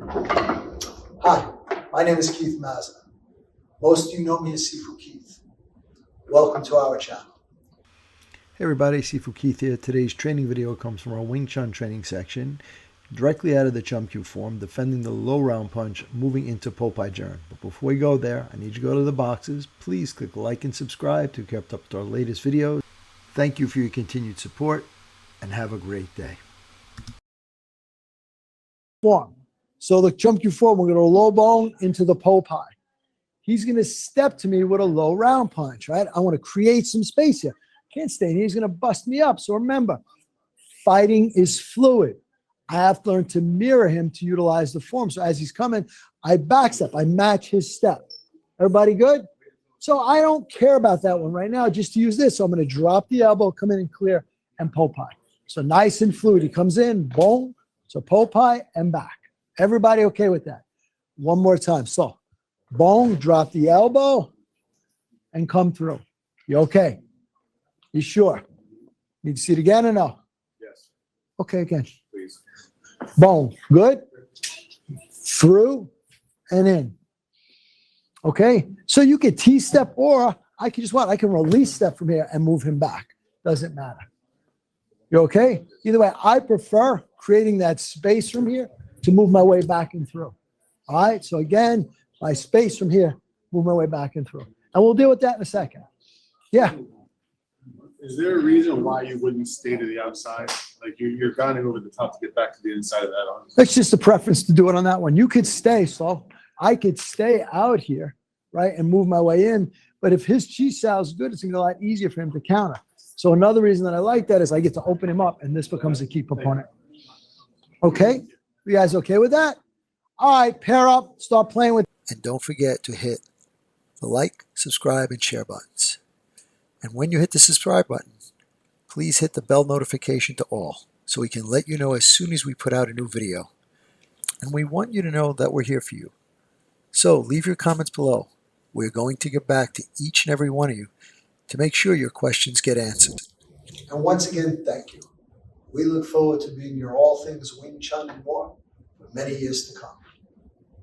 Hi, my name is Keith Mazza. Most of you know me as Sifu Keith. Welcome to our channel. Hey everybody, Sifu Keith here. Today's training video comes from our Wing Chun training section, directly out of the Chum Kiu form, defending the low round punch, moving into Popai Jern. But before we go there, I need you to go to the boxes. Please click like and subscribe to keep up with our latest videos. Thank you for your continued support, and have a great day. Form. So the Chum Kiu form, we're going to low bone into the Popai. He's going to step to me with a low round punch, right? I want to create some space here. Can't stay in here. He's going to bust me up. So remember, fighting is fluid. I have to learn to mirror him to utilize the form. So as he's coming, I backstep. I match his step. Everybody good? So I don't care about that one right now. Just to use this. So I'm going to drop the elbow, come in and clear, and Popai. So nice and fluid. He comes in, boom. So Popai and back. Everybody okay with that? One more time. So boom, drop the elbow, and come through. You okay? You sure? Need to see it again or no? Yes. Okay, again. Please. Boom. Good. Through and in. Okay? So you could T-step, or I can just what? I can release step from here and move him back. Doesn't matter. You okay? Either way, I prefer creating that space from here to move my way back and through. All right? So again, my space from here, move my way back and through. And we'll deal with that in a second. Yeah. Is there a reason why you wouldn't stay to the outside? Like you're grinding over the top to get back to the inside of that arm. That's just a preference to do it on that one. You could stay, so I could stay out here, right, and move my way in. But if his chi sounds good, it's going to be a lot easier for him to counter. So another reason that I like that is I get to open him up, and this becomes a key component. Okay? You guys okay with that? All right, pair up, start playing with. And don't forget to hit the like, subscribe, and share buttons. And when you hit the subscribe button, please hit the bell notification to all so we can let you know as soon as we put out a new video. And we want you to know that we're here for you. So leave your comments below. We're going to get back to each and every one of you to make sure your questions get answered. And once again, thank you. We look forward to being your all things Wing Chun and more for many years to come.